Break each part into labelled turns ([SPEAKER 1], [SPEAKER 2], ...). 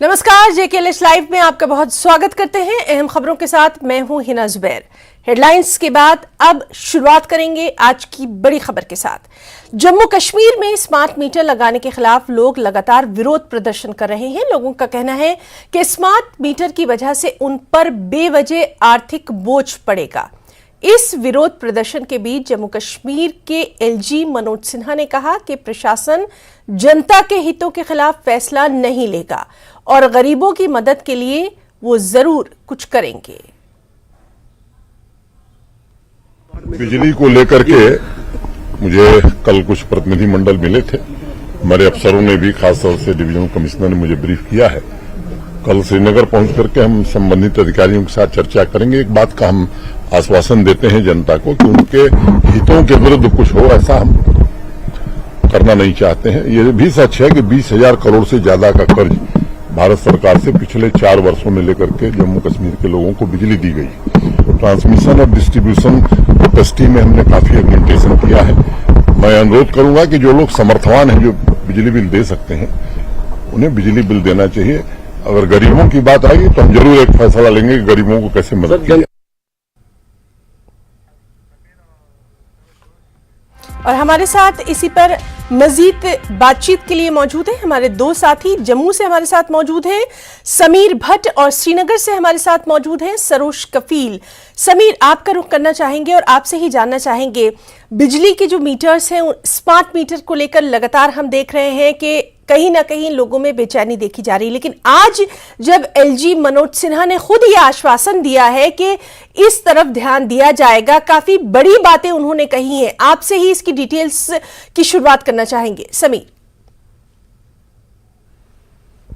[SPEAKER 1] नमस्कार, JKLH live में आपका बहुत स्वागत करते हैं। अहम खबरों के साथ मैं हूं हिना जुबैर। हेडलाइंस के बाद अब शुरुआत करेंगे आज की बड़ी खबर के साथ। जम्मू कश्मीर में स्मार्ट मीटर लगाने के खिलाफ लोग लगातार विरोध प्रदर्शन कर रहे हैं। लोगों का कहना है कि स्मार्ट मीटर की वजह से उन पर बेवजह आर्थिक बोझ पड़ेगा। इस विरोध प्रदर्शन के बीच जम्मू कश्मीर के एलजी मनोज सिन्हा ने कहा कि प्रशासन जनता के हितों के खिलाफ फैसला नहीं लेगा और गरीबों की मदद के लिए वो जरूर कुछ करेंगे।
[SPEAKER 2] बिजली को लेकर के मुझे कल कुछ प्रतिनिधिमंडल मिले थे। हमारे अफसरों ने भी, खासतौर से डिवीजनल कमिश्नर ने मुझे ब्रीफ किया है। कल श्रीनगर पहुंच करके हम संबंधित अधिकारियों के साथ चर्चा करेंगे। एक बात का हम आश्वासन देते हैं जनता को कि उनके हितों के विरुद्ध कुछ हो ऐसा हम करना नहीं चाहते हैं। ये भी सच है कि 20,000 करोड़ से ज्यादा का कर्ज भारत सरकार से पिछले 4 वर्षों में लेकर के जम्मू कश्मीर के लोगों को बिजली दी गई। ट्रांसमिशन और डिस्ट्रीब्यूशन कैपेसिटी में हमने काफी एग्मेंटेशन किया है। मैं अनुरोध करूंगा कि जो लोग समर्थवान हैं, जो बिजली बिल दे सकते हैं, उन्हें बिजली बिल देना चाहिए। अगर गरीबों की बात आएगी तो हम जरूर एक फैसला लेंगे कि गरीबों को कैसे मदद की जाए।
[SPEAKER 1] और हमारे साथ इसी पर मजीद बातचीत के लिए मौजूद है हमारे दो साथी। जम्मू से हमारे साथ मौजूद हैं समीर भट्ट और श्रीनगर से हमारे साथ मौजूद हैं सरोज कफील। समीर, आपका रुख करना चाहेंगे और आपसे ही जानना चाहेंगे, बिजली के जो मीटर्स हैं, स्मार्ट मीटर को लेकर लगातार हम देख रहे हैं कि कहीं ना कहीं लोगों में बेचैनी देखी जा रही है, लेकिन आज जब एलजी मनोज सिन्हा ने खुद ये आश्वासन दिया है कि इस तरफ ध्यान दिया जाएगा, काफी बड़ी बातें उन्होंने कही हैं। आपसे ही इसकी डिटेल्स की शुरुआत करना चाहेंगे समीर।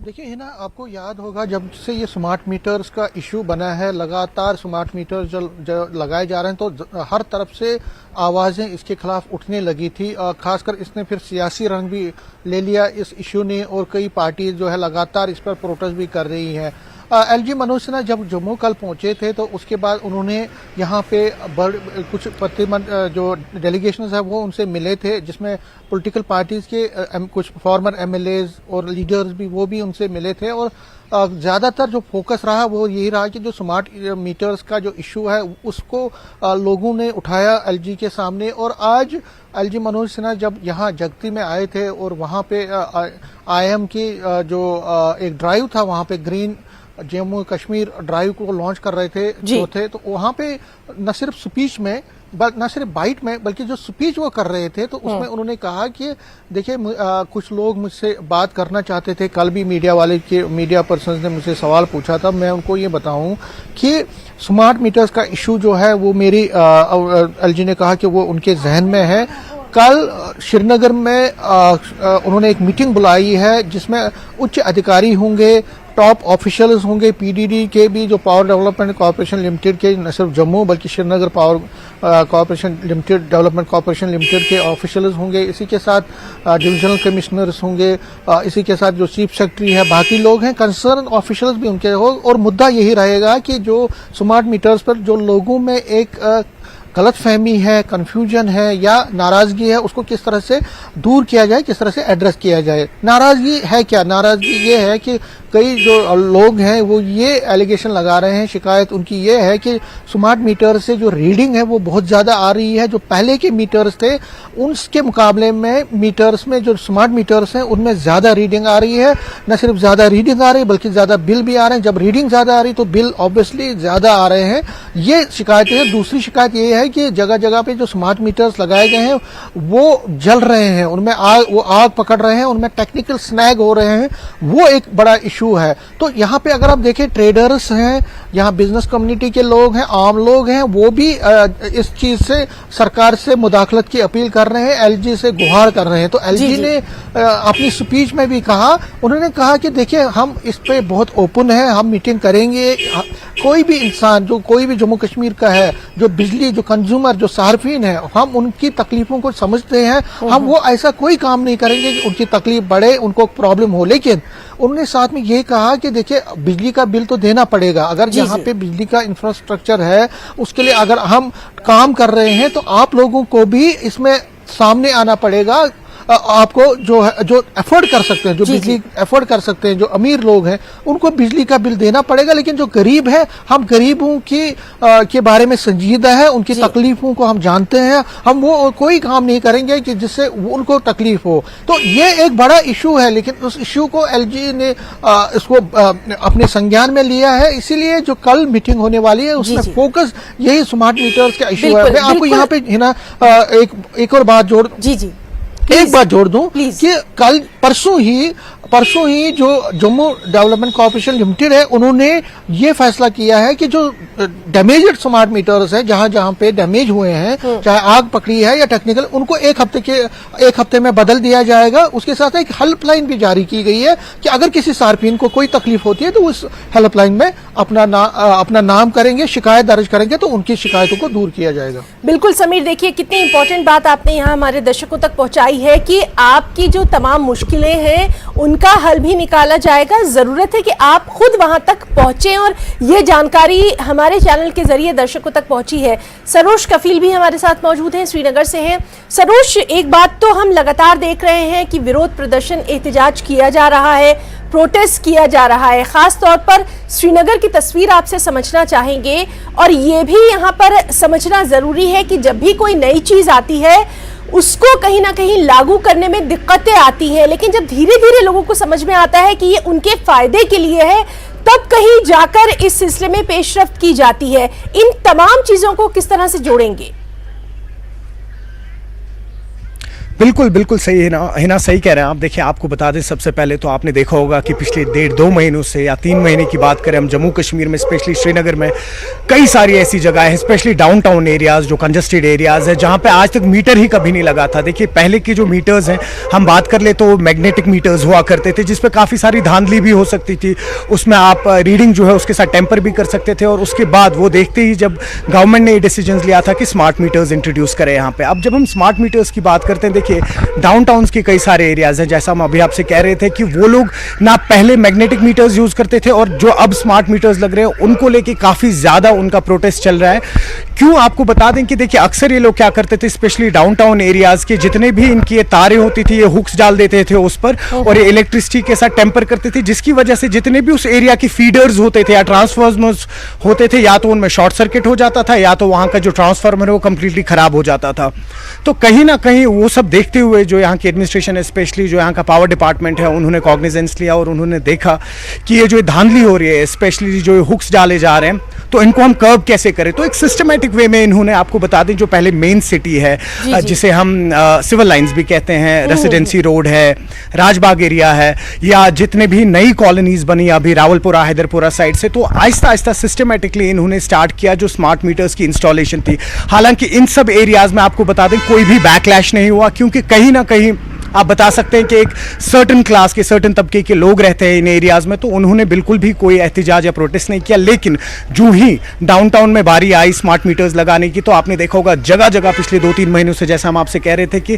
[SPEAKER 3] देखिए हिना, आपको याद होगा जब से ये स्मार्ट मीटर्स का इशू बना है, लगातार स्मार्ट मीटर जो लगाए जा रहे हैं तो हर तरफ से आवाजें इसके खिलाफ उठने लगी थी। खासकर इसने फिर सियासी रंग भी ले लिया इस इशू ने और कई पार्टी जो है लगातार इस पर प्रोटेस्ट भी कर रही हैं। एलजी मनोज सिन्हा जब जम्मू कल पहुंचे थे तो उसके बाद उन्होंने यहाँ पे कुछ जो डेलीगेशंस है वो उनसे मिले थे, जिसमें पॉलिटिकल पार्टीज के कुछ फॉर्मर एमएलएज और लीडर्स भी वो भी उनसे मिले थे। और ज्यादातर जो फोकस रहा वो यही रहा कि जो स्मार्ट मीटर्स का जो इशू है उसको लोगों ने उठाया एलजी के सामने। और आज एलजी मनोज सिन्हा जब यहाँ जगती में आए थे और वहाँ पे आईएम की जो एक ड्राइव था, वहाँ पे ग्रीन जम्मू कश्मीर ड्राइव को लॉन्च कर रहे थे तो वहां पे न सिर्फ स्पीच में, न सिर्फ बाइट में, बल्कि जो स्पीच वो कर रहे थे तो उसमें उन्होंने कहा कि देखिए कुछ लोग मुझसे बात करना चाहते थे। कल भी मीडिया पर्सन ने मुझसे सवाल पूछा था। मैं उनको ये बताऊं कि स्मार्ट मीटर्स का इशू जो है वो मेरी एलजी ने कहा कि वो उनके जहन में है। कल श्रीनगर में उन्होंने एक मीटिंग बुलाई है जिसमें उच्च अधिकारी होंगे, टॉप ऑफिशियल्स होंगे, पीडीडी के भी, जो पावर डेवलपमेंट कॉर्पोरेशन लिमिटेड के, न सिर्फ जम्मू बल्कि Srinagar power corporation limited, development corporation limited के ऑफिशियल्स होंगे। इसी के साथ डिविजनल कमिश्नर्स होंगे, इसी के साथ जो चीफ सेक्रेटरी है, बाकी लोग हैं, कंसर्न ऑफिशियल्स भी उनके हो। और मुद्दा यही रहेगा कि जो स्मार्ट मीटर्स पर जो लोगों में एक गलतफहमी है, कंफ्यूजन है या नाराजगी है, उसको किस तरह से दूर किया जाए, किस तरह से एड्रेस किया जाए। नाराजगी है क्या? नाराजगी ये है कि कई जो लोग हैं वो ये एलिगेशन लगा रहे हैं, शिकायत उनकी ये है कि स्मार्ट मीटर से जो रीडिंग है वो बहुत ज्यादा आ रही है। जो पहले के मीटर्स थे उनके मुकाबले में मीटर्स में, जो स्मार्ट मीटर्स हैं उनमें ज्यादा रीडिंग आ रही है। न सिर्फ ज्यादा रीडिंग आ रही है बल्कि ज्यादा बिल भी आ रहे हैं। जब रीडिंग ज्यादा आ रही तो बिल ऑब्वियसली ज्यादा आ रहे हैं। ये शिकायतें हैं। दूसरी शिकायत ये है कि जगह जगह पे जो स्मार्ट मीटर्स लगाए गए हैं वो जल रहे हैं, उनमें आग पकड़ रहे हैं, उनमें टेक्निकल स्नैग हो रहे हैं। वो एक बड़ा इशू है। तो यहाँ पे अगर आप देखें, ट्रेडर्स हैं, यहाँ बिजनेस कम्युनिटी के लोग हैं, आम लोग हैं, वो भी इस चीज से सरकार से मुदाखलत की अपील कर रहे हैं, एलजी से गुहार कर रहे हैं। तो एलजी ने अपनी स्पीच में भी कहा, उन्होंने कहा कि देखिए हम इस पे बहुत ओपन है, हम मीटिंग करेंगे। कोई भी इंसान जो कोई भी जम्मू कश्मीर का है, जो बिजली, जो कंज्यूमर, जो सार्फिन है, हम उनकी तकलीफों को समझते हैं। हम वो ऐसा कोई काम नहीं करेंगे कि उनकी तकलीफ बढ़े, उनको प्रॉब्लम हो। लेकिन उन्होंने साथ में ये कहा कि देखिए बिजली का बिल तो देना पड़ेगा। अगर यहाँ पे बिजली का इंफ्रास्ट्रक्चर है, उसके लिए अगर हम काम कर रहे हैं तो आप लोगों को भी इसमें सामने आना पड़ेगा। आपको जो है, जो अफोर्ड कर सकते हैं, जो बिजली अफोर्ड कर सकते हैं, जो अमीर लोग हैं, उनको बिजली का बिल देना पड़ेगा। लेकिन जो गरीब है, हम गरीबों की के बारे में संजीदा है, उनकी तकलीफों को हम जानते हैं, हम वो कोई काम नहीं करेंगे कि जिससे उनको तकलीफ हो। तो ये एक बड़ा इशू है, लेकिन उस इशू को एलजी ने इसको अपने संज्ञान में लिया है। इसीलिए जो कल मीटिंग होने वाली है उसमें फोकस यही स्मार्ट मीटर्स का इशू है। मैं आपको यहाँ पे है ना एक और बात एक बात जोड़ दूं कि कल परसों ही जो जम्मू डेवलपमेंट कॉर्पोरेशन लिमिटेड है, उन्होंने ये फैसला किया है कि जो डैमेज्ड स्मार्ट मीटर्स है, जहां पे डैमेज हुए हैं, चाहे आग पकड़ी है या टेक्निकल, उनको एक हफ्ते में बदल दिया जाएगा। उसके साथ एक हेल्पलाइन भी जारी की गई है कि अगर किसी सार्फिन को कोई तकलीफ होती है तो उस हेल्पलाइन में अपना नाम करेंगे, शिकायत दर्ज करेंगे, तो उनकी शिकायतों को दूर किया जाएगा।
[SPEAKER 1] बिल्कुल समीर, देखिए कितनी इंपॉर्टेंट बात आपने यहाँ हमारे दर्शकों तक पहुंचाई है कि आपकी जो तमाम मुश्किलें हैं उनका हल भी निकाला जाएगा। जरूरत है कि आप खुद वहां तक पहुंचे और ये जानकारी हमारे चैनल के जरिए दर्शकों तक पहुंची है। सरोज कफील भी हमारे साथ मौजूद हैं, श्रीनगर से हैं। सरोज, एक बात तो हम लगातार देख रहे हैं कि विरोध प्रदर्शन, एहतजाज किया जा रहा है, प्रोटेस्ट किया जा रहा है। खास तौर पर श्रीनगर की तस्वीर आपसे समझना चाहेंगे और ये भी यहाँ पर समझना जरूरी है कि जब भी कोई नई चीज आती है उसको कहीं ना कहीं लागू करने में दिक्कतें आती हैं, लेकिन जब धीरे धीरे लोगों को समझ में आता है कि ये उनके फायदे के लिए है, तब कहीं जाकर इस सिलसिले में पेशरफ्त की जाती है। इन तमाम चीजों को किस तरह से जोड़ेंगे?
[SPEAKER 4] बिल्कुल सही है ना, सही कह रहे हैं आप। देखिए, आपको बता दें, सबसे पहले तो आपने देखा होगा कि पिछले 1.5-2 महीनों से या 3 महीने की बात करें हम, जम्मू कश्मीर में, स्पेशली श्रीनगर में कई सारी ऐसी जगह है, स्पेशली डाउनटाउन एरियाज, जो कंजस्टेड एरियाज है, जहां पे आज तक मीटर ही कभी नहीं लगा था। देखिए, पहले के जो मीटर्स हैं, हम बात कर ले तो मैग्नेटिक मीटर्स हुआ करते थे, जिसपे काफ़ी सारी धांधली भी हो सकती थी। उसमें आप रीडिंग जो है उसके साथ टेम्पर भी कर सकते थे। और उसके बाद वो देखते ही जब गवर्नमेंट ने ये डिसीजन लिया था कि स्मार्ट मीटर्स इंट्रोड्यूस करें यहाँ पे। अब जब हम स्मार्ट मीटर्स की बात करते हैं, देखिए डाउनटाउन्स के कई सारे एरियाज हैं, जैसा हम अभी आपसे कह रहे थे कि वो लोग ना पहले मैग्नेटिक मीटर्स यूज करते थे, और जो अब स्मार्ट मीटर्स लग रहे हैं उनको लेके काफी ज्यादा उनका प्रोटेस्ट चल रहा है। क्यों, आपको बता दें कि देखिए, अक्सर ये लोग क्या करते थे, स्पेशली डाउनटाउन एरियाज के जितने भी इनकी ये तारें होती थी, ये हुक्स डाल देते थे उस पर, और ये इलेक्ट्रिसिटी के साथ टेम्पर करते थे, जिसकी वजह से जितने भी उस एरिया की फीडर्स होते थे या ट्रांसफार्मर्स होते थे, या तो उनमें शॉर्ट सर्किट हो जाता था, या तो वहां का जो ट्रांसफार्मर है वो कंप्लीटली खराब हो जाता था। तो कहीं ना कहीं वो सब देखते हुए जो यहाँ की एडमिनिस्ट्रेशन है, स्पेशली जो यहाँ का पावर डिपार्टमेंट है, उन्होंने कॉग्निजेंस लिया और उन्होंने देखा कि ये जो धांधली हो रही है, स्पेशली जो हुक्स डाले जा रहे हैं, तो इनको हम कर्ब कैसे करें। तो एक सिस्टमैटिक वे में इन्होंने, आपको बता दें, जो पहले मेन सिटी है, जिसे हम सिविल लाइंस भी कहते हैं, रेसिडेंसी रोड है, राजबाग एरिया है, या जितने भी नई कॉलोनीज बनी अभी रावलपुरा, हैदरपुरा साइड से, तो आहिस्ता आहिस्ता सिस्टमैटिकली इन्होंने स्टार्ट किया जो स्मार्ट मीटर्स की इंस्टॉलेशन थी। हालांकि इन सब एरियाज में आपको बता दें कोई भी बैकलैश नहीं हुआ, क्योंकि कहीं ना कहीं आप बता सकते हैं कि एक सर्टन क्लास के, सर्टन तबके के लोग रहते हैं इन एरियाज में, तो उन्होंने बिल्कुल भी कोई एहतजाज या प्रोटेस्ट नहीं किया। लेकिन जो ही डाउनटाउन में बारी आई स्मार्ट मीटर्स लगाने की, तो आपने देखा होगा जगह जगह पिछले 2-3 महीनों से, जैसा हम आपसे कह रहे थे, कि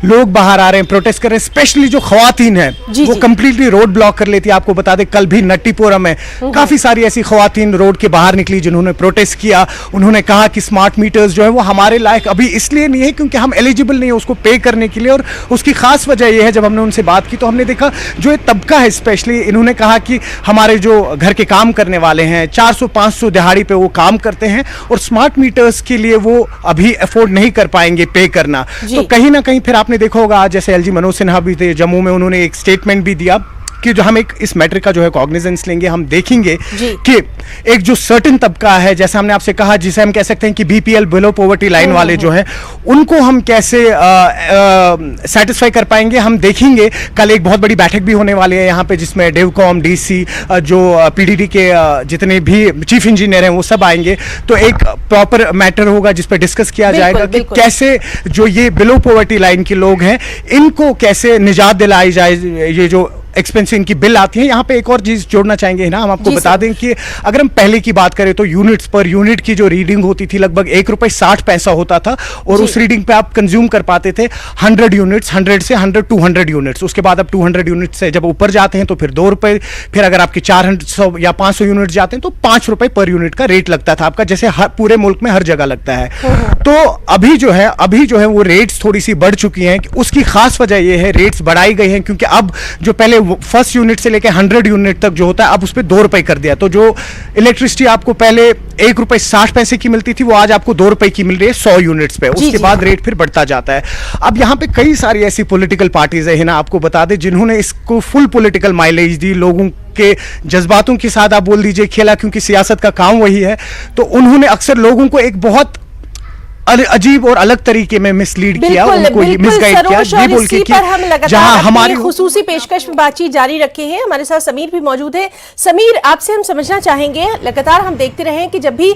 [SPEAKER 4] लोग बाहर आ रहे हैं, प्रोटेस्ट कर रहे हैं। स्पेशली जो खवातीन है वो कंप्लीटली रोड ब्लॉक कर लेती है। आपको बता दें, कल भी नट्टीपुरम में काफी सारी ऐसी खवातीन रोड के बाहर निकली जिन्होंने प्रोटेस्ट किया। उन्होंने कहा कि स्मार्ट मीटर्स जो है वो हमारे लायक अभी इसलिए नहीं है क्योंकि हम एलिजिबल नहीं है उसको पे करने के लिए, और उसकी खास वजह यह है, जब हमने उनसे बात की तो हमने देखा जो ये तबका है, स्पेशली इन्होंने कहा कि हमारे जो घर के काम करने वाले हैं 400-500 दिहाड़ी पे वो काम करते हैं, और स्मार्ट मीटर्स के लिए वो अभी अफोर्ड नहीं कर पाएंगे पे करना। तो कहीं ना कहीं फिर आपने देखा होगा, आज जैसे एलजी मनोज सिन्हा भी थे जम्मू में, उन्होंने एक स्टेटमेंट भी दिया कि जो हम एक इस मैटर का जो है कॉग्निजेंस लेंगे, हम देखेंगे कि एक जो सर्टेन तबका है, जैसे हमने आपसे कहा, जिसे हम कह सकते हैं कि बीपीएल, बिलो पॉवर्टी लाइन वाले जो हैं, उनको हम कैसे सेटिस्फाई कर पाएंगे। हम देखेंगे कल एक बहुत बड़ी बैठक भी होने वाली है यहाँ पे, जिसमें डेवकॉम, डीसी, जो पीडीडी के जितने भी चीफ इंजीनियर हैं वो सब आएंगे। तो एक प्रॉपर मैटर होगा जिस पर डिस्कस किया जाएगा कि कैसे जो ये बिलो पॉवर्टी लाइन के लोग हैं इनको कैसे निजात दिलाई जाए, ये जो एक्सपेंसिव इनकी बिल आती है। यहाँ पे एक और चीज जोड़ना चाहेंगे ना, हम आपको बता दें कि अगर हम पहले की बात करें तो यूनिट्स पर यूनिट की जो रीडिंग होती थी लगभग ₹1.60 होता था, और उस रीडिंग पे आप कंज्यूम कर पाते थे 100 यूनिट्स, 100 से 200 यूनिट्स। उसके बाद अब 200 यूनिट से जब ऊपर जाते हैं तो फिर ₹2, फिर अगर आपके 400 या 500 यूनिट जाते हैं तो ₹5 पर यूनिट का रेट लगता था आपका, जैसे पूरे मुल्क में हर जगह लगता है। तो अभी जो है वो रेट्स थोड़ी सी बढ़ चुकी हैं। उसकी खास वजह ये है, रेट्स बढ़ाई गई हैं क्योंकि अब जो पहले फर्स्ट यूनिट से लेकर 100 यूनिट तक जो होता है अब उस पर ₹2 कर दिया। तो जो इलेक्ट्रिसिटी आपको पहले ₹1.60 की मिलती थी वो आज आपको ₹2 की मिल रही है 100 यूनिट्स पे। उसके बाद रेट फिर बढ़ता जाता है। अब यहाँ पे कई सारी ऐसी पॉलिटिकल पार्टीज है ना, आपको बता दें, जिन्होंने इसको फुल पॉलिटिकल माइलेज दी, लोगों के जज्बातों के साथ आप बोल दीजिए खेला, क्योंकि सियासत का काम वही है। तो उन्होंने अक्सर लोगों को एक बहुत अजीब और अलग तरीके में मिसलीड किया, उनको मिसगाइड किया, ये बोल के कि जहां हमारी
[SPEAKER 1] खुसूसी पेशकश में बातचीत जारी रखे हैं। हमारे साथ समीर भी मौजूद है। समीर, आपसे हम समझना चाहेंगे, लगातार हम देखते रहे हैं कि जब भी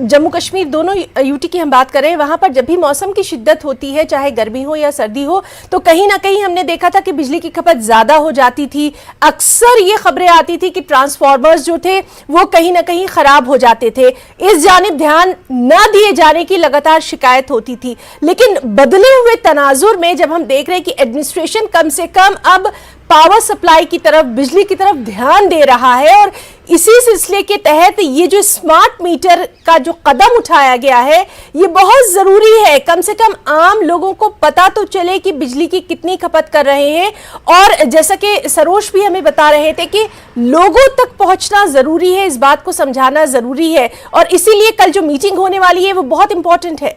[SPEAKER 1] जम्मू कश्मीर दोनों यूटी की हम बात करें, वहां पर जब भी मौसम की शिद्दत होती है, चाहे गर्मी हो या सर्दी हो, तो कहीं ना कहीं हमने देखा था कि बिजली की खपत ज्यादा हो जाती थी। अक्सर ये खबरें आती थी कि ट्रांसफार्मर्स जो थे वो कहीं ना कहीं खराब हो जाते थे। इस जानिब ध्यान न दिए जाने की लगातार शिकायत होती थी। लेकिन बदले हुए तनाजुर में जब हम देख रहे हैं कि एडमिनिस्ट्रेशन कम से कम अब पावर सप्लाई की तरफ, बिजली की तरफ ध्यान दे रहा है, और इसी सिलसिले के तहत ये जो स्मार्ट मीटर का जो कदम उठाया गया है ये बहुत जरूरी है। कम से कम आम लोगों को पता तो चले कि बिजली की कितनी खपत कर रहे हैं, और जैसा कि सरोज भी हमें बता रहे थे कि लोगों तक पहुंचना जरूरी है, इस बात को समझाना जरूरी है, और इसीलिए कल जो मीटिंग होने वाली है वो बहुत इंपॉर्टेंट है।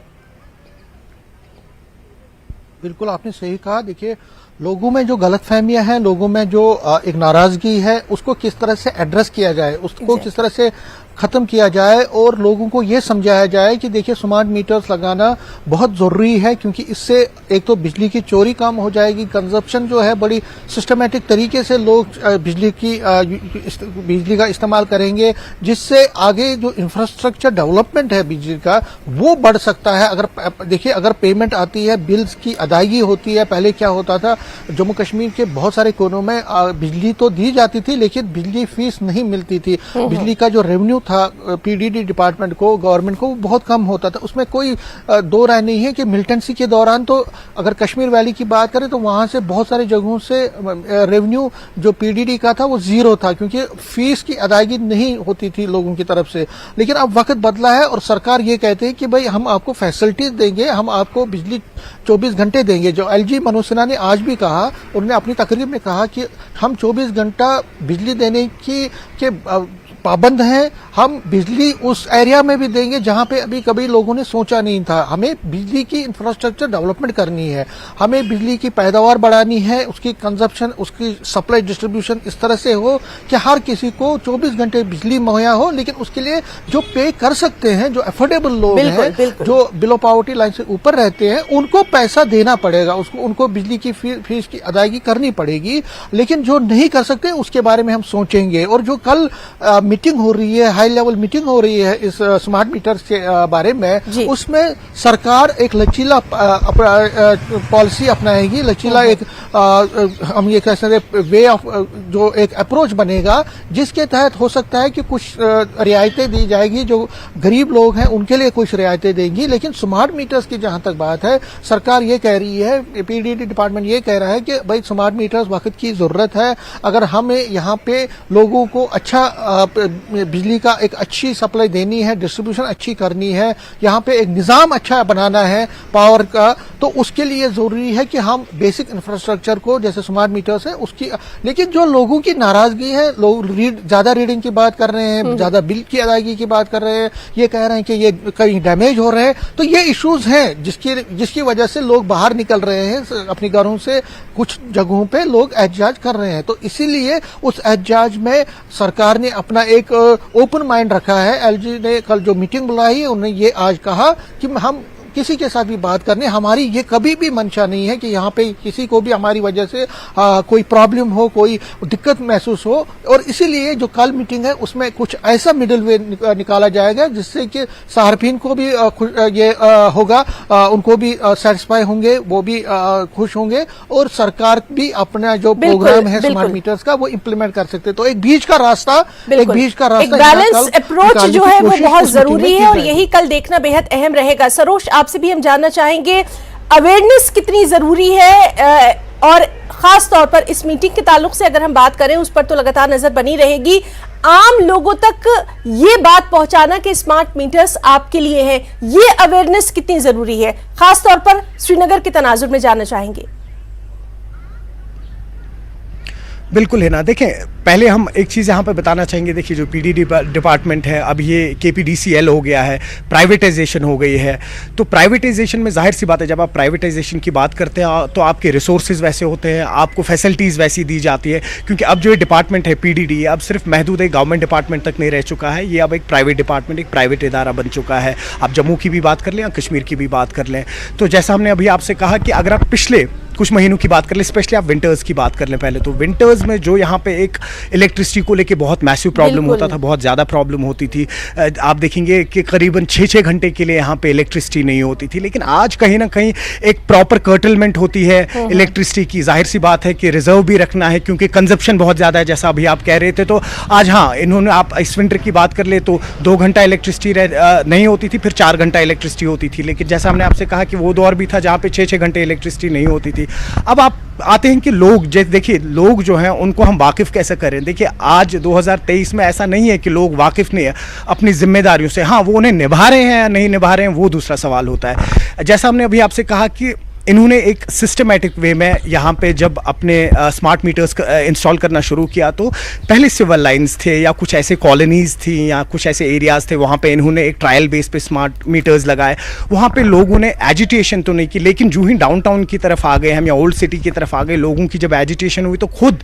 [SPEAKER 3] बिल्कुल आपने सही कहा। देखिए, लोगों में जो गलतफहमियां हैं, लोगों में जो एक नाराजगी है, उसको किस तरह से एड्रेस किया जाए, उसको किस तरह से खत्म किया जाए, और लोगों को ये समझाया जाए कि देखिए स्मार्ट मीटर्स लगाना बहुत जरूरी है, क्योंकि इससे एक तो बिजली की चोरी कम हो जाएगी, कंजप्शन जो है बड़ी सिस्टमेटिक तरीके से लोग बिजली का इस्तेमाल करेंगे, जिससे आगे जो इंफ्रास्ट्रक्चर डेवलपमेंट है बिजली का वो बढ़ सकता है। अगर देखिए, अगर पेमेंट आती है, बिल्स की अदायगी होती है, पहले क्या होता था, जम्मू कश्मीर के बहुत सारे कोनों में बिजली तो दी जाती थी लेकिन बिजली फीस नहीं मिलती थी। बिजली का जो रेवेन्यू था पीडीडी डिपार्टमेंट को, गवर्नमेंट को, बहुत कम होता था। उसमें कोई दो राय नहीं है कि मिलिटेंसी के दौरान तो अगर कश्मीर वैली की बात करें तो वहां से बहुत सारी जगहों से रेवेन्यू जो पीडीडी का था वो जीरो था, क्योंकि फीस की अदायगी नहीं होती थी लोगों की तरफ से। लेकिन अब वक्त बदला है और सरकार ये कहते हैं कि भाई हम आपको फैसिलिटीज देंगे, हम आपको बिजली 24 घंटे देंगे। जो एलजी मनोज सिन्हा ने आज भी कहा, उन्होंने अपनी तकरीर में कहा कि हम 24 घंटा बिजली देने के पाबंद हैं। हम बिजली उस एरिया में भी देंगे जहां पे अभी कभी लोगों ने सोचा नहीं था। हमें बिजली की इंफ्रास्ट्रक्चर डेवलपमेंट करनी है, हमें बिजली की पैदावार बढ़ानी है, उसकी कंजप्शन, उसकी सप्लाई डिस्ट्रीब्यूशन इस तरह से हो कि हर किसी को 24 घंटे बिजली मुहैया हो। लेकिन उसके लिए जो पे कर सकते हैं, जो अफोर्डेबल लोग हैं, जो बिलो पॉवर्टी लाइन से ऊपर रहते हैं, उनको पैसा देना पड़ेगा, उनको बिजली की फीस की अदायगी करनी पड़ेगी। लेकिन जो नहीं कर सकते उसके बारे में हम सोचेंगे। और जो कल मीटिंग हो रही है, हाई लेवल मीटिंग हो रही है इस स्मार्ट मीटर के बारे में, उसमें सरकार एक लचीला पॉलिसी अपनाएगी, लचीला एक हम ये कह सकते हैं वे ऑफ, जो एक अप्रोच बनेगा, जिसके तहत हो सकता है कि कुछ रियायतें दी जाएगी, जो गरीब लोग हैं उनके लिए कुछ रियायतें देंगी। लेकिन स्मार्ट मीटर्स की जहां तक बात है, सरकार ये कह रही है, पीडीडी डिपार्टमेंट ये कह रहा है कि भाई स्मार्ट मीटर्स वक्त की जरूरत है। अगर हमें यहाँ पे लोगों को अच्छा बिजली का एक अच्छी सप्लाई देनी है, डिस्ट्रीब्यूशन अच्छी करनी है, यहाँ पे एक निजाम अच्छा बनाना है पावर का, तो उसके लिए जरूरी है कि हम बेसिक इंफ्रास्ट्रक्चर को, जैसे स्मार्ट मीटर्स है उसकी। लेकिन जो लोगों की नाराजगी है, लोग ज्यादा रीडिंग की बात कर रहे हैं, ज्यादा बिल की अदायगी की बात कर रहे हैं, ये कह रहे हैं कि ये कहीं डैमेज हो रहे हैं, तो ये इश्यूज हैं जिसकी वजह से लोग बाहर निकल रहे हैं अपने घरों से। कुछ जगहों पे लोग एहतजाज कर रहे हैं, तो इसीलिए उस एहतजाज में सरकार ने अपना एक ओपन माइंड रखा है। एलजी ने कल जो मीटिंग बुलाई है, उन्होंने ये आज कहा कि हम किसी के साथ भी बात करने, हमारी ये कभी भी मंशा नहीं है कि यहाँ पे किसी को भी हमारी वजह से कोई प्रॉब्लम हो, कोई दिक्कत महसूस हो। और इसीलिए जो कल मीटिंग है उसमें कुछ ऐसा मिडिल वे निकाला जाएगा जिससे कि सार्फिन को भी ये होगा, उनको भी सेटिस्फाई होंगे, वो भी खुश होंगे और सरकार भी अपना जो प्रोग्राम है स्मार्ट मीटर्स का वो इम्प्लीमेंट कर सकते। तो एक बीच का रास्ता, एक
[SPEAKER 1] बैलेंस अप्रोच जो है वो बहुत जरूरी है और यही कल देखना बेहद अहम रहेगा। सरोज, आपसे भी हम जानना चाहेंगे अवेयरनेस कितनी जरूरी है और खास तौर पर इस मीटिंग के ताल्लुक से अगर हम बात करें उस पर तो लगातार नजर बनी रहेगी। आम लोगों तक ये बात पहुंचाना कि स्मार्ट मीटर्स आपके लिए हैं, ये अवेयरनेस कितनी जरूरी है, खास तौर पर श्रीनगर के तनाजुर में जानना चाहेंगे।
[SPEAKER 4] बिल्कुल है ना, देखें पहले हम एक चीज़ यहाँ पे बताना चाहेंगे। देखिए जो पीडीडी डिपार्टमेंट है अब ये केपीडीसीएल हो गया है, प्राइवेटाइजेशन हो गई है। तो प्राइवेटाइजेशन में जाहिर सी बात है जब आप प्राइवेटाइजेशन की बात करते हैं तो आपके रिसोर्सेज वैसे होते हैं, आपको फैसिलिटीज़ वैसी दी जाती है। क्योंकि अब जो ये डिपार्टमेंट है पीडीडी अब सिर्फ महदूद एक गवर्नमेंट डिपार्टमेंट तक नहीं रह चुका है, ये अब एक प्राइवेट डिपार्टमेंट, एक प्राइवेट इदारा बन चुका है। आप जम्मू की भी बात कर लें या कश्मीर की भी बात कर लें। तो जैसा हमने अभी आपसे कहा कि अगर आप पिछले कुछ महीनों की बात कर लें, स्पेशली आप विंटर्स की बात कर लें पहले, तो विंटर्स में जो यहाँ पे एक इलेक्ट्रिसिटी को लेके बहुत मैसिव प्रॉब्लम होता था, बहुत ज़्यादा प्रॉब्लम होती थी। आप देखेंगे कि करीबन 6-6 घंटे के लिए यहाँ पे इलेक्ट्रिसिटी नहीं होती थी। लेकिन आज कहीं ना कहीं एक प्रॉपर कर्टलमेंट होती है इलेक्ट्रिसिटी की। जाहिर सी बात है कि रिजर्व भी रखना है क्योंकि कंजप्शन बहुत ज़्यादा है, जैसा अभी आप कह रहे थे। तो आज हाँ इन्होंने, आप इस विंटर की बात कर ले तो 2 घंटा इलेक्ट्रिसिटी नहीं होती थी, फिर 4 घंटा इलेक्ट्रिसिटी होती थी। लेकिन जैसा हमने आपसे कहा कि वो दौर भी था जहाँ पे 6-6 घंटे इलेक्ट्रिसिटी नहीं होती थी। अब आप आते हैं कि लोग, देखिए लोग जो हैं उनको हम वाकिफ़ कैसे करें। देखिए आज 2023 में ऐसा नहीं है कि लोग वाकिफ़ नहीं है अपनी जिम्मेदारियों से। हाँ वो उन्हें निभा रहे हैं या नहीं निभा रहे हैं वो दूसरा सवाल होता है। जैसा हमने अभी आपसे कहा कि इन्होंने एक सिस्टमेटिक वे में यहाँ पे जब अपने स्मार्ट मीटर्स इंस्टॉल करना शुरू किया तो पहले सिविल लाइंस थे या कुछ ऐसे कॉलोनीज़ थी या कुछ ऐसे एरियाज़ थे, वहाँ पे इन्होंने एक ट्रायल बेस पे स्मार्ट मीटर्स लगाए। वहाँ पे लोगों ने एजिटेशन तो नहीं की, लेकिन जो ही डाउनटाउन की तरफ आ गए हम या ओल्ड सिटी की तरफ आ गए, लोगों की जब एजिटेशन हुई तो खुद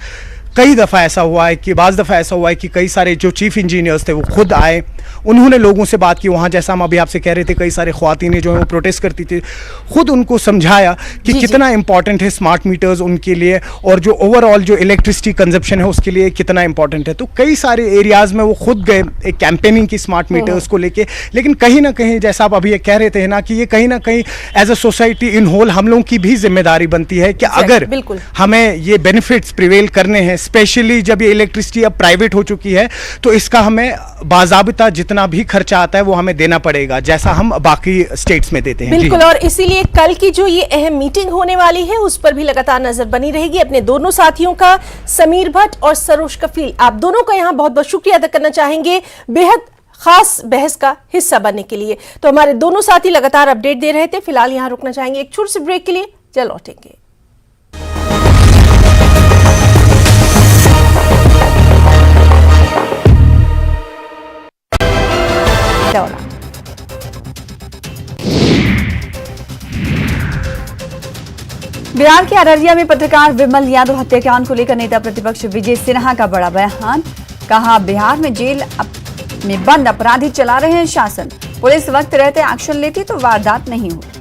[SPEAKER 4] कई दफ़ा ऐसा हुआ है कि बाज़ दफ़ा ऐसा हुआ है कि कई सारे जो चीफ इंजीनियर्स थे वो खुद आए, उन्होंने लोगों से बात की। वहाँ जैसा हम अभी आपसे कह रहे थे कई सारे ख्वातीनें जो हैं वो प्रोटेस्ट करती थी, खुद उनको समझाया कि कितना इंपॉर्टेंट है स्मार्ट मीटर्स उनके लिए और जो ओवरऑल जो इलेक्ट्रिसिटी कंजप्शन है उसके लिए कितना इंपॉर्टेंट है। तो कई सारे एरियाज़ में वो खुद गए एक कैंपेनिंग की स्मार्ट मीटर्स को लेके। लेकिन कहीं ना कहीं जैसा आप अभी कह रहे थे ना कि ये कहीं ना कहीं as a society in whole हम लोगों की भी जिम्मेदारी बनती है कि अगर हमें ये बेनिफिट्स प्रिवेल करने हैं, स्पेशली जब ये इलेक्ट्रिसिटी अब प्राइवेट हो चुकी है, तो इसका हमें बाज़ाबिता जितना भी खर्चा आता है वो हमें देना पड़ेगा, जैसा हम बाकी स्टेट्स में देते हैं।
[SPEAKER 1] बिल्कुल, और इसीलिए कल की जो ये अहम मीटिंग होने वाली है उस पर भी लगातार नजर बनी रहेगी। अपने दोनों साथियों का, समीर भट्ट और सरोज कफील, आप दोनों का यहाँ बहुत बहुत शुक्रिया अदा करना चाहेंगे बेहद खास बहस का हिस्सा बनने के लिए। तो हमारे दोनों साथी लगातार अपडेट दे रहे थे। फिलहाल यहाँ रुकना चाहेंगे एक छोटे से ब्रेक के लिए, चल लौटेंगे।
[SPEAKER 5] बिहार के अररिया में पत्रकार विमल यादव हत्याकांड को लेकर नेता प्रतिपक्ष विजय सिन्हा का बड़ा बयान। कहा बिहार में जेल में बंद अपराधी चला रहे हैं शासन, पुलिस वक्त रहते एक्शन लेती तो वारदात नहीं होती।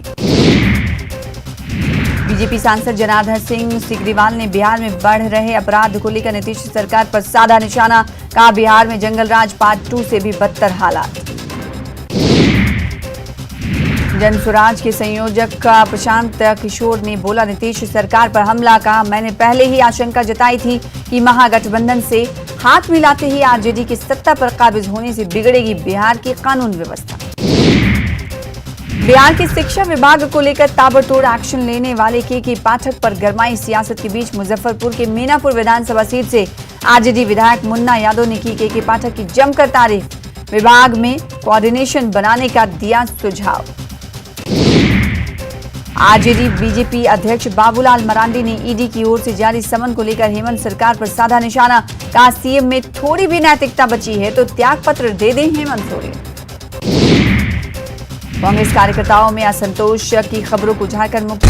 [SPEAKER 5] बीजेपी सांसद जनार्दन सिंह सिग्रीवाल ने बिहार में बढ़ रहे अपराध को लेकर नीतीश सरकार पर साधा निशाना। कहा बिहार में जंगल राज पार्ट 2 से भी बदतर हालात। जन स्वराज के संयोजक प्रशांत किशोर ने बोला नीतीश सरकार पर हमला। कहा मैंने पहले ही आशंका जताई थी कि महागठबंधन से हाथ मिलाते ही आरजेडी की सत्ता पर काबिज होने से बिगड़ेगी बिहार की कानून व्यवस्था। बिहार के शिक्षा विभाग को लेकर ताबड़तोड़ एक्शन लेने वाले के पाठक पर गरमाई सियासत के बीच मुजफ्फरपुर के मीनापुर विधानसभा सीट से आरजेडी विधायक मुन्ना यादव ने की के पाठक की जमकर तारीफ। विभाग में कोऑर्डिनेशन बनाने का दिया सुझाव। आरजेडी बीजेपी अध्यक्ष बाबूलाल मरांडी ने ईडी की ओर से जारी समन को लेकर हेमंत सरकार पर साधा निशाना। कहा सीएम में थोड़ी भी नैतिकता बची है तो त्याग पत्र दे दें हेमंत सोरेन। कांग्रेस कार्यकर्ताओं में असंतोष की खबरों को झारखंड मुक्त।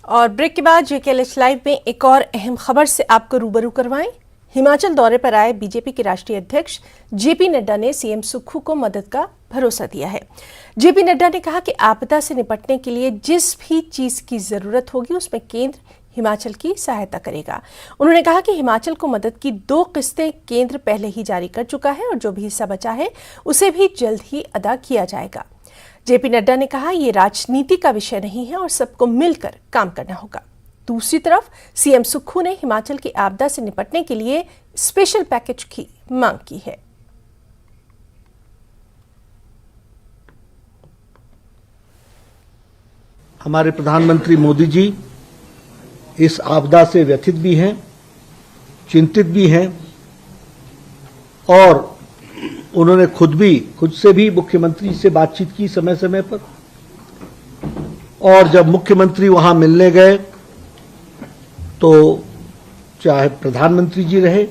[SPEAKER 1] और ब्रेक के बाद जेकेएलएच लाइव में एक और अहम खबर से आपको रूबरू करवाएं। हिमाचल दौरे पर आए बीजेपी के राष्ट्रीय अध्यक्ष जेपी नड्डा ने सीएम सुक्खू को मदद का भरोसा दिया है। जेपी नड्डा ने कहा कि आपदा से निपटने के लिए जिस भी चीज की जरूरत होगी उसमें केंद्र हिमाचल की सहायता करेगा। उन्होंने कहा कि हिमाचल को मदद की 2 किस्तें केंद्र पहले ही जारी कर चुका है और जो भी हिस्सा बचा है उसे भी जल्द ही अदा किया जाएगा। जेपी नड्डा ने कहा ये राजनीति का विषय नहीं है और सबको मिलकर काम करना होगा। दूसरी तरफ सीएम सुक्खू ने हिमाचल की आपदा से निपटने के लिए स्पेशल पैकेज की मांग की है।
[SPEAKER 6] हमारे प्रधानमंत्री मोदी जी इस आपदा से व्यथित भी हैं, चिंतित भी हैं और उन्होंने खुद से भी मुख्यमंत्री से बातचीत की समय समय पर। और जब मुख्यमंत्री वहां मिलने गए तो चाहे प्रधानमंत्री जी रहे,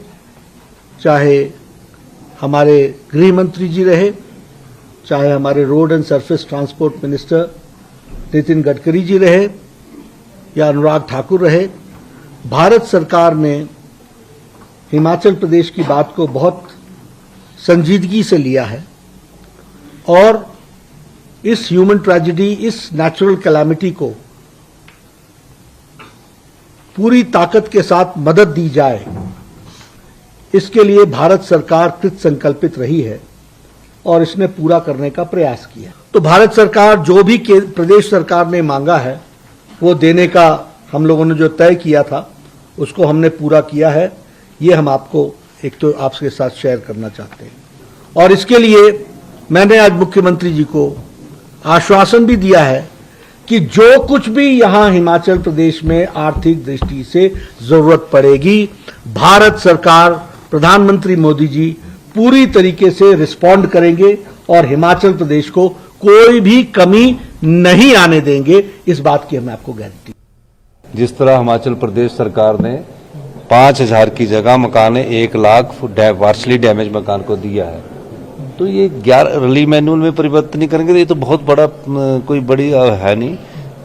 [SPEAKER 6] चाहे हमारे गृह मंत्री जी रहे, चाहे हमारे road and surface transport minister Nitin Gadkari ji रहे या अनुराग ठाकुर रहे, भारत सरकार ने हिमाचल प्रदेश की बात को बहुत संजीदगी से लिया है और इस ह्यूमन ट्रेजेडी, इस नेचुरल कैलामिटी को पूरी ताकत के साथ मदद दी जाए, इसके लिए भारत सरकार कृत संकल्पित रही है और इसने पूरा करने का प्रयास किया। तो भारत सरकार जो भी प्रदेश सरकार ने मांगा है वो देने का हम लोगों ने जो तय किया था उसको हमने पूरा किया है। ये हम आपको एक तो आपके साथ शेयर करना चाहते हैं और इसके लिए मैंने आज मुख्यमंत्री जी को आश्वासन भी दिया है कि जो कुछ भी यहां हिमाचल प्रदेश में आर्थिक दृष्टि से जरूरत पड़ेगी, भारत सरकार, प्रधानमंत्री मोदी जी पूरी तरीके से रिस्पॉन्ड करेंगे और हिमाचल प्रदेश को कोई भी कमी नहीं आने देंगे। इस बात की मैं आपको गारंटी।
[SPEAKER 7] जिस तरह हिमाचल प्रदेश सरकार ने 5,000 की जगह मकान 1 लाख वार्षली डैमेज मकान को दिया है, तो ये 11 रली मैनुअल में परिवर्तन नहीं करेंगे तो ये तो बहुत बड़ा कोई बड़ी है नहीं।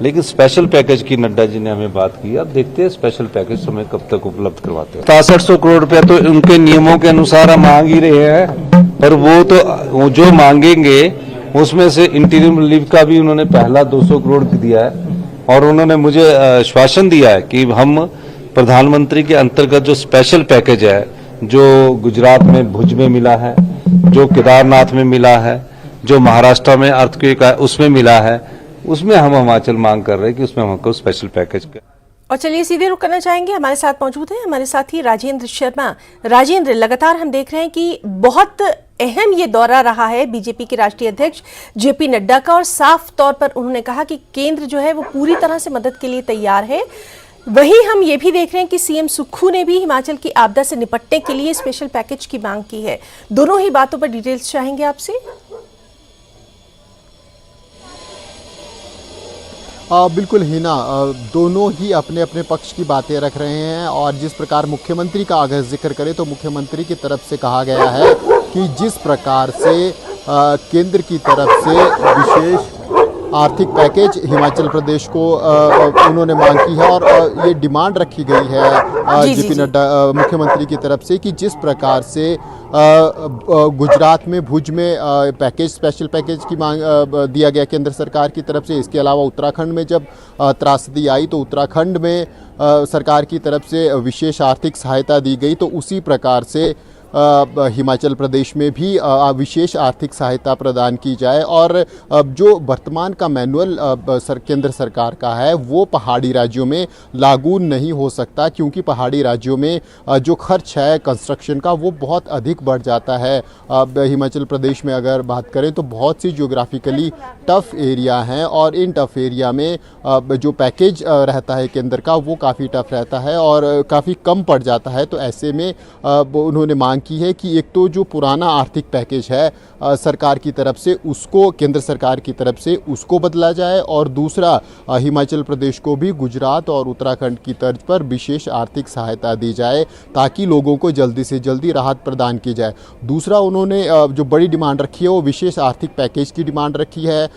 [SPEAKER 7] लेकिन स्पेशल पैकेज की नड्डा जी ने हमें बात की, अब देखते हैं स्पेशल पैकेज हमें कब तक उपलब्ध करवाते हैं। 6700 करोड़ रुपया तो उनके नियमों के अनुसार हम मांग ही रहे हैं, पर वो जो मांगेंगे उसमें से इंटीरियम रिलीफ का भी उन्होंने पहला 200 करोड़ दिया है और उन्होंने मुझे आश्वासन दिया है कि हम प्रधानमंत्री के अंतर्गत जो स्पेशल पैकेज है, जो गुजरात में भुज में मिला है, जो केदारनाथ में मिला है, जो महाराष्ट्र में अर्थक्वेक है उसमें मिला है, उसमें हम हिमाचल मांग कर रहे हैं कि उसमें हमको स्पेशल पैकेज।
[SPEAKER 1] और चलिए सीधे रुक करना चाहेंगे, हमारे साथ मौजूद हैं हमारे साथी राजेंद्र शर्मा। राजेंद्र, लगातार हम देख रहे हैं कि बहुत अहम ये दौरा रहा है बीजेपी के राष्ट्रीय अध्यक्ष जेपी नड्डा का और साफ तौर पर उन्होंने कहा कि केंद्र जो है वो पूरी तरह से मदद के लिए तैयार है। वहीं हम ये भी देख रहे हैं कि सीएम सुक्खू ने भी हिमाचल की आपदा से निपटने के लिए स्पेशल पैकेज की मांग की है। दोनों ही बातों पर डिटेल्स चाहेंगे आपसे।
[SPEAKER 8] बिल्कुल हिना, दोनों ही अपने अपने पक्ष की बातें रख रहे हैं और जिस प्रकार मुख्यमंत्री का अगर जिक्र करें तो मुख्यमंत्री की तरफ से कहा गया है कि जिस प्रकार से केंद्र की तरफ से विशेष आर्थिक पैकेज हिमाचल प्रदेश को उन्होंने मांग की है और ये डिमांड रखी गई है जेपी नड्डा मुख्यमंत्री की तरफ से कि जिस प्रकार से गुजरात में भुज में स्पेशल पैकेज की मांग दिया गया केंद्र सरकार की तरफ से। इसके अलावा उत्तराखंड में जब त्रासदी आई तो उत्तराखंड में सरकार की तरफ से विशेष आर्थिक सहायता दी गई, तो उसी प्रकार से हिमाचल प्रदेश में भी विशेष आर्थिक सहायता प्रदान की जाए। और जो वर्तमान का मैनुअल केंद्र सरकार का है वो पहाड़ी राज्यों में लागू नहीं हो सकता, क्योंकि पहाड़ी राज्यों में जो खर्च है कंस्ट्रक्शन का वो बहुत अधिक बढ़ जाता है। हिमाचल प्रदेश में अगर बात करें तो बहुत सी ज्योग्राफिकली टफ एरिया हैं और इन टफ एरिया में जो पैकेज रहता है केंद्र का वो काफ़ी टफ रहता है और काफ़ी कम पड़ जाता है। तो ऐसे में उन्होंने मांग की है कि एक तो जो पुराना आर्थिक पैकेज है सरकार की तरफ से उसको, केंद्र सरकार की तरफ से उसको बदला जाए, और दूसरा हिमाचल प्रदेश को भी गुजरात और उत्तराखंड की तर्ज पर विशेष आर्थिक सहायता दी जाए ताकि लोगों को जल्दी से जल्दी राहत प्रदान की जाए। दूसरा उन्होंने जो बड़ी डिमांड रखी है वो विशेष आर्थिक पैकेज की डिमांड रखी है।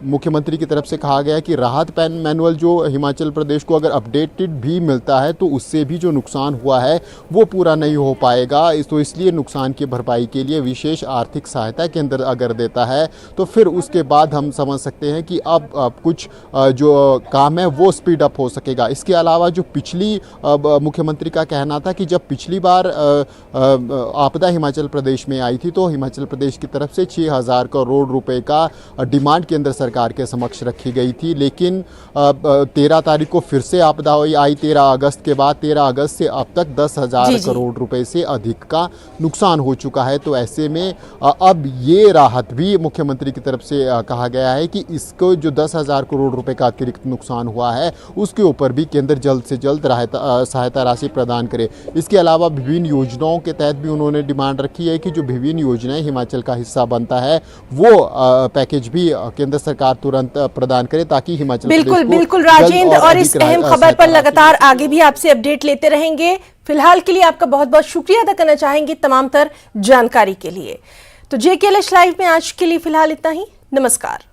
[SPEAKER 8] मुख्यमंत्री की तरफ से कहा गया है कि राहत मैनुअल जो हिमाचल प्रदेश को अगर अपडेटेड भी मिलता है तो उससे भी जो नुकसान हुआ है वो पूरा नहीं हो पाएगा। तो इसलिए नुकसान की भरपाई के लिए विशेष आर्थिक सहायता केंद्र अगर देता है तो फिर उसके बाद हम समझ सकते हैं कि अब कुछ जो काम है वो स्पीड अप हो सकेगा। इसके अलावा जो पिछली मुख्यमंत्री का कहना था कि जब पिछली बार आपदा हिमाचल प्रदेश में आई थी तो हिमाचल प्रदेश की तरफ से 6,000 करोड़ रुपए का डिमांड केंद्र सरकार के समक्ष रखी गई थी, लेकिन 13 तारीख को फिर से आपदा आई 13 अगस्त के बाद। 13 अगस्त से अब तक 10,000 करोड़ रुपए से अधिक का नुकसान हो चुका है। तो ऐसे में अब ये राहत भी मुख्यमंत्री की तरफ से कहा गया है कि इसको जो 10,000 करोड़ रुपए का अतिरिक्त नुकसान हुआ है उसके ऊपर भी केंद्र जल्द से जल्द सहायता राशि प्रदान करे। इसके अलावा विभिन्न योजनाओं के तहत भी उन्होंने डिमांड रखी है कि जो विभिन्न योजनाएं हिमाचल का हिस्सा बनता है वो पैकेज भी केंद्र सरकार तुरंत प्रदान करे ताकि हिमाचल
[SPEAKER 1] बिल्कुल राजेंद्र, और इस अहम खबर पर लगातार आगे भी आपसे अपडेट लेते रहेंगे। फिलहाल के लिए आपका बहुत बहुत शुक्रिया अदा करना चाहेंगे तमाम तर जानकारी के लिए। तो JKLH लाइव में आज के लिए फिलहाल इतना ही। नमस्कार।